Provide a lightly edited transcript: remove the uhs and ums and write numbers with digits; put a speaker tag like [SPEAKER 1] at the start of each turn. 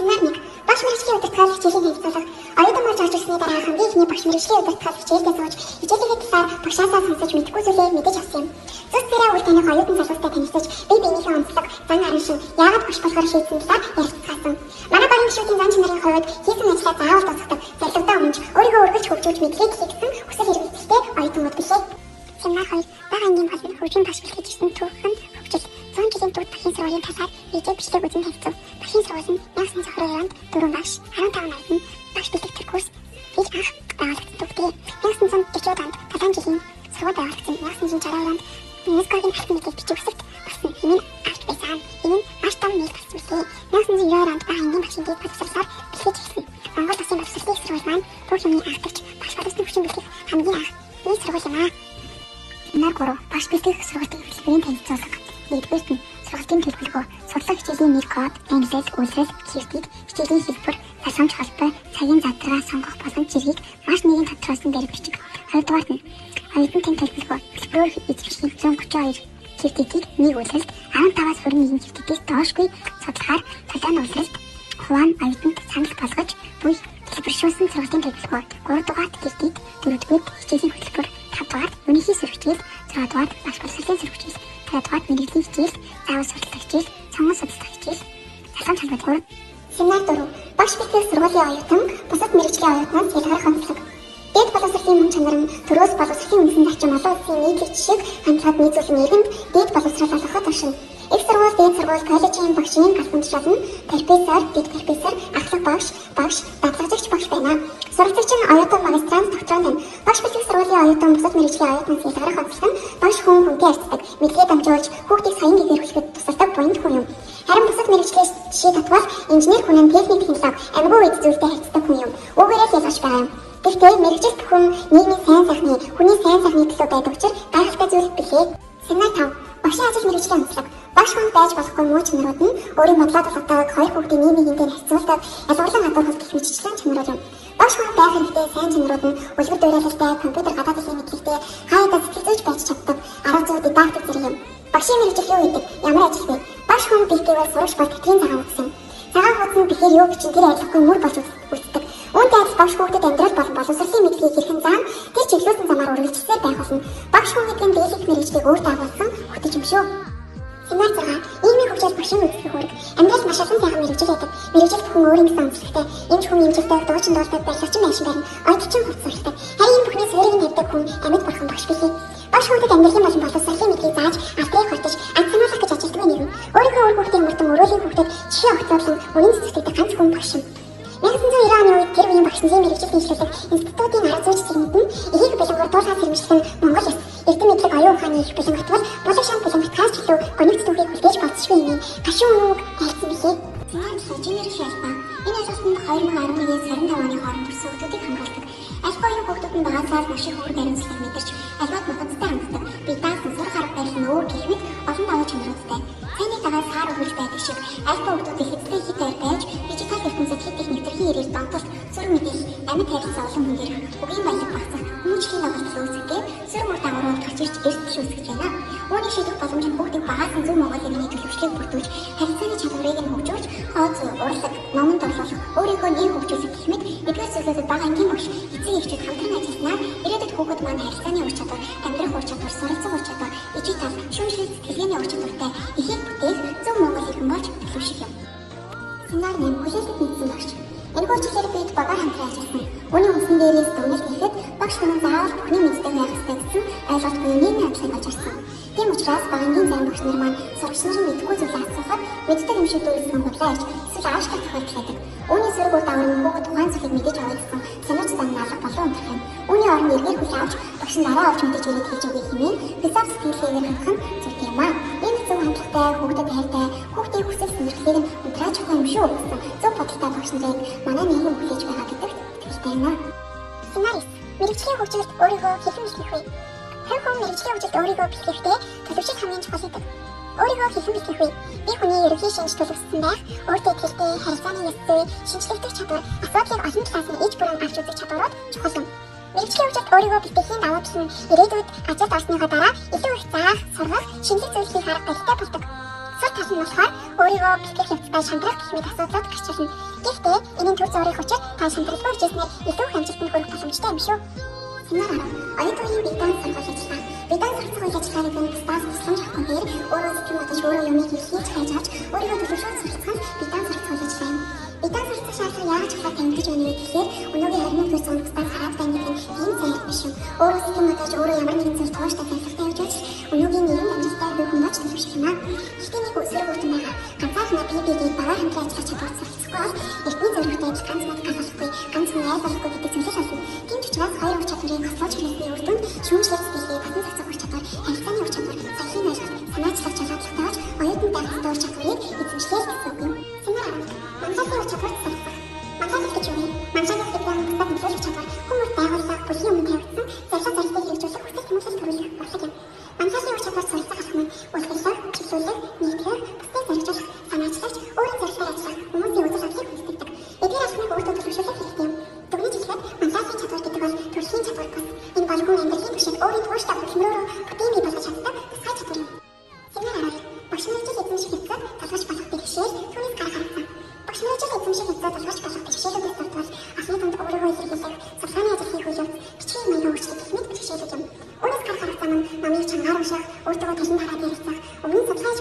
[SPEAKER 1] Семинар 1. Багш мэргэжлийн удирдлагын хичээлийн танилцуулга. Оюутан болж орж ирсний дараа хамгийн ихний багш мэргэжлийн удирдлагын хичээлдээ сууж хичээлээ талаар багшаасаа сонсож мэдхгүй зүйлээ мэдэж авсан юм. Зүс тэрэ үйл таних оюутан залуустай танилцаж бие биенийхээ онцлог, зан аран шин яагаад багш болохоор шийдсэн талаар ярилцгаасан. Манай багийн гишүүдийн зан чанарын хувьд хийсэн ажлаа заавал дуусгадаг, зорилготой өмнө өөрийгөө өргөж хөгжүүлж мэдлэгийг хийгдсэн хүсэл эрмэлзэлтэй оюутнууд билээ. Семинар 2. Бага ангийн болон хөгжим багш бэлтгэж ирсэн түүхэн хөгжил 100 жилийн турш дахин сургуулийн талаар видео бичлэг үзэн танилцав. Дахин сургууль нь 1922 онд 4 багш, 15 ноён багш бэлтгэх курс хийж анх байгуулагдсан төгтгөө. 1940 онд талаан жилийн сургууль байгуулагдсан. 1962 онд ЮНЕСКОгийн алтан медаль бичиг үсэгт болсон хэмээн авч байсан. Энэ нь маш том нийт болсон. 1992 онд бага ангийн багшийн дэд боловсролоор бэлтгэж ирсэн. Монгол Улсын боловсролын сургууль маань бүх юмны анхдагч багш боловсролын хүчин бэлтгэх хамгийн анх нийт сургууль юм аа. Семинар 3. Багш бэлтгэх сургуулийн хэлбэрийн танилцуулга. Нэгдүгээрт нь сургалтын төлөвлөгөө, судлах хичээлийн нэр код, англи, үйлрэл, киртик, хичээлийн хэлбэр, тасамж холбоо, цагийн задраа сонгох боломж зэргийг маш нэгэн тодорхойлсон дээр бичиг. Хоёрдугаарт нь оюутнуудын төлөвлөгөө, хэлбэрээр эзэмших 132 киртикийг нэг үйлрэлд 15-аас 21 киртикийг доошгүй судлахаар талаан үйлрэлд хуваа оюутанд санал болгож буй хэлбэршүүлсэн сургалтын төлөвлөгөө. 3-дугаарт киртик, 4-дүгээр хичээлийн хөтөлбөр, 5-дугаарт үнэхий сурвалжил, 6-дугаарт багш боловсролын сурвалжил, 7-дугаарт мэргэжлийн хичээл, заавал сурталчилах хичээл, сонгон судалдах хичээл, залхамж холбоо 3. Семинар 4. Багш бэлтгэх сургуулийн оюутан бусад мэргэжлийн оюутнаас ялгарх онцлог. Дэд боловсролын мөн чанар нь төрөөс боловсролын үндэсний зочин олон улсын нийтлэг жишээг хандлагад нийцүүлэн нэгэнд дэд боловсрол олгоход оршино. Их сургууль, дэд сургууль, коллежийн багшийн галбанд шална, профессор, дэд профессор, ахлах багш, дадлагжигч багш байна. Сурагчид нь оюутан магистрант, докторант байна. Багш бэлтгэх сургуулийн оюутан бусад мэргэжлийн оюутнаас ялгарх онцлог нь багш хүнтэй харьцдаг, мэдлэгээ дамжуулж хүүхдийг саян гэгээр хүлэхэд тусалдаг буянд хүн юм. Харин бусад мэргэжлийн жишээ татвал инженер хүн нь техник технологи, амьгүй үйл зүйлтэй харьцдаг хүн юм. Үүгээрээ л ялгаж байгаа юм. Гэхдээ мэргэжилт хүн нийгмийн сайн сайхны, хүний сайн сайхны төлөө байдаг учраас гайхалтай зүйл билээ. Семинар 5. Багшийн ажил мэргэжлийн онцлог. Багш хүн байж болохгүй муу чанарууд нь өөрийн бодлоо тулгадаг, хоёр хүүхдийн нийгмийн харьцуулдаг, ялгарлан хадгалах гэх мэтчлэн чанарууд юм. Багш хүн байх хэрэгтэй сайн чанарууд нь үлгэр дуурайлалтай, компьютер гадаад хэлний мэдлэгтэй, хаяада сэтгэл зүйч байж чаддаг, арга зүй дидактик зэрэг юм. Багшийн мэргэжил юу гэдэг? Ямар ажил вэ? Багш хүн бэлтгэвэл сурагч бол тэтгэлийн цагаан утсан. Цагаан утас нь бэхээр юу бичин тэр ажиллахгүй мөр болж үлддэг. Үүнтэй адил багш хүүхдэд амьдрал болон боловсролын мэдлэгийг хэрхэн заан тэр чиглүүлсэн замаар үргэлжлүүлсээр байх болно. Багш хүн гэдэг нь дийлэнх мэргэжлийг өөр дагуулсан хөтөж юм шүү. Семинар 6. Нийгмийн хөгжил багшийн үзүүлэх үүрэг. Амьдрал маш олон сайхан мэргэжил байдаг. Мэргэжилт хүн өөрийн гэсэн онцлогтой, эмч хүн эмчилдэг, дуучин дуулдаг, барилгачин байшин барина, ойдчин хувц суралцдаг. Харин энэ бүхний суурийг нь тавьдаг хүн амьд бурхан багш билээ. Багш хүүхдэд амьдралын болон боловсролын мэдлэгийг зааж, алтрыг хортож, ад сануулгах гэж ажилтдаг нэгэн. Өөрийнхөө үр хүүхдийн мөрдөн өрөөлийн хүүхдэд жишээ огцоолон үнэн цэцэгтэй ганц хүн багш юм. 1990 оны үед тэр үеийн багшийн мэргэжил нийслэлэг институтын арга зүйч зэрэгт нь ихийг бэлэнгөр дуулахаас хэрэмжлэх нь Монгол ёс. Эрдэм мэдлэг оюун ухааны их бэлэнгэрт бол булаг шам бэлэнгэртээс илүү гонигц түүхийг хүлээж болцсохгүй юм. Гашуун үг хэлсэн билээ. Инженер шалбар. Энэ ажлын 2011-с 25 оны хооронд төрсөн хүүхдүүдийг хамгаалдаг. Альбо оюун хүүхдүүд нь багасаас маш их үүрэг баримтлалыг мэдэрч альбад нухацтай ханддаг. Би даасан сурах арга барил нөө гэх мэт олон даваа чанаруудтай. Цайны дагаар саар өгүүлж байдаг шиг альбо хүүхдүүд эхэдтэй хитээр байж дижитал ертөнцид хит техник төрхийн ирээр донтолт зүрх мэдээлэл амьд харилцаа олон хүн дээр үгийн баялаг багцах хүмүүжлийн лагерт үүсгэдэг зүрх мөр дагаврууд гарч ирж эрт шүүсгэж байна. Үүнийг шийдэх боломж нь хүүхдийн багаас нь зөв Монгол иргэний төлөвшлийг бүрдүүлж харилцааны чадварыг нь хөгжүүлж хооц урлаг номон дурлуулах өөрийнхөө нийгэм хөгжүүлэх гэх мэт эдгээр зүйлүүдэд бага ангийн багш эцэг эхчүүд хамтран ажилласнаар ирээдүйд хүүхэд маань харилцааны ур чадвар, амьдрах ур чадвар, суралцах ур чадвар, ижил тал, шүүмжлэх сэтгэлгээний ур чадвартай ихийг бүтээх зөв Монгол иргэн болж төлөвшөх юм. Семинар 8. Хүлээлтэд нийцсэн багш. Энэ хурцлаар бид багаар хамтран ажилласан. Үүний үндсэн дээрээс дүгнэлт хийхэд багш хүн заавал бүхний мэддэг байх ёстой гэсэн ойлголтгүй нийгмийн хамтлагийг олж харсан. Тийм учраас багангийн зарим багш нар маань сурагч нарын мэдгүй зүйлээ асуухад мэддэг юм шиг дүүрсэн бодлоо ирж эсвэл ааштай тохиолдол. Үүний зэрэг үр дагавар нь хүүхэд тухайн зүйлийг мэдэж авах гэсэн санаач санаалга болон унтрах юм. Үүний оронд эргээр хүлээ авч багш нь дараа авч мэдэж ирээд хийж өгөх хэмээн философи сэтгэлгээгээр хандах нь зүйтэй юм аа. Энэ зөв хандлагатай, хүүхдэд хайртай, хүүхдийн хүсэл сонирхлыг нь унтрааж өгөх юм шүү гэсэн зөв бодолтой багш нарыг манай нийгэм хүлээж байгаа гэдэгт итгэлтэй юм аа. Семинар 9. Мэргэжлийн хөгжилд өөрийгөө хэрхэн бэлтгэх вэ? Хүн мэргэжлийн хөгжилд өөрийгөө бэлтгэхдээ төлөвшил хамгийн чухал гэдэг. Өөрийгөө хэрхэн бэлтгэх вэ? Би хүний ерөнхий шинж төлөвлөсөн байх, өөртөө итгэлтэй, харилцааны ёс зүй, шинжлэхдэг чадвар, асуудлыг олон талаас нь иж бүрэн авч үзэх чадварууд чухал юм. Мэргэжлийн хөгжилд өөрийгөө бэлтгэхийн давуу тал нь ирээдүйд ажилд орсныхоо дараа илүү их заах, сургах, шинжлэх зүйлсийг харах хэрэгтэй болдог. Сул тал нь болохоор өөрийгөө бэлтгэх явцдаа шантрах гэх мэт асуудлууд гарч ирнэ. Гэхдээ энийн төр зургийн хүчээр та шантралгүй хичээснээр илүү их амжилтанд хүрэх боломжтой юм шүү. Семинар 10. Оюутны бие даанс сургууль ажиллагаа. Бие даанс сургууль ажиллагааны гүн стас тусламж авахгүйгээр өөрөө сэтгэн бодож өөрөө юмыг хийж хайж авч өөрийгөө төлөвшүүлж суралцах нь бие даанс сургууль ажиллагаа юм. Бие даанс суралцах шаардлага яаж чухал тэмдэж байна вэ гэхээр өнөөгийн 21-р зууны стас хараад байна гэх юм зайлт биш юм. Өөрөө сэтгэн бодож өөрөө ямар нэгэн зүйл тууштай залхалтай явж байж өнөөгийн нэрийн амжилттай бүх хүмүүс төлөвшөх юм аа. Гэхдээ нэг үсрэг үүтэн байгаа. Ганцаархнаа бие-биеийг бага хамтран ажиллаж чадвар суралцахгүй бол эртний зорилготой адил ганц надад болохгүй, ганц нь яа болохгүй гэдэг зүйлс олно. Тийм ч учраас хоёр ур чадварыг хослуулж хэлсний үр дүнд шүүмжлэх сэтгэлгээ, басан зохицох ур чадвар, харилцааны ур чадвар, саяхын ойлголт, санаачлах чалгаалалттай болж оюутан байх ур чадварыг эзэмшлэе гэсэн үг юм. Семинар 11. Манлайлалын ур чадвар суралцах. Манлайлал гэж юу вэ? Манлайлал гэдэг нь бусдад нөлөөлөх чадвар, хүмүүст байгууллага, бүлгийн өмнө тавигдсан зорилго зорилтыг хэрэгжүүлэх хүсэл тэмүүлэл төрүүлэх бодлого юм. Манлайлалын ур чадвар суралцах алхам нь үйлчлэг, чиглүүлэг, нийтлэг, бусдыг зориулах, санаачлагч, өөрийн зорилгоор ажиллах хүмүүсийн үйл ажиллагааг хүндэтдэг. Эдгээр алхмыг өөртөө төлөвшүүлэх хэрэгтэй юм. Дүгнэж хэлэхэд манлайлалын чадвар гэдэг бол төрөлхийн чадвар бас. Энэ бол хүн амьдралын түвшинд өөрийн тууштай хөдөлмөрөөр бүтээн бий болгож чаддаг тусгай чадвар юм. Семинар 12. Багш мэргэжил эзэмших хэвцээ талгаж болох бэрхшээл түүнээс гарах харагдсан. Багш мэргэжил эзэмших хэвцээ талгаж болох бэрхшээлүүдээс дурдвал алхмын тунд өөрийгөө илэрхийлэх, судалгааны ажил хийх үе явц, бичгийн маягийн өөрчлөлт гэх мэт бэрхшээлүүд юм. Үүнээс гарах харагдсан нь намыг чангаар унших, өөртөө талин хараад ярилцах, өмнө судалгааж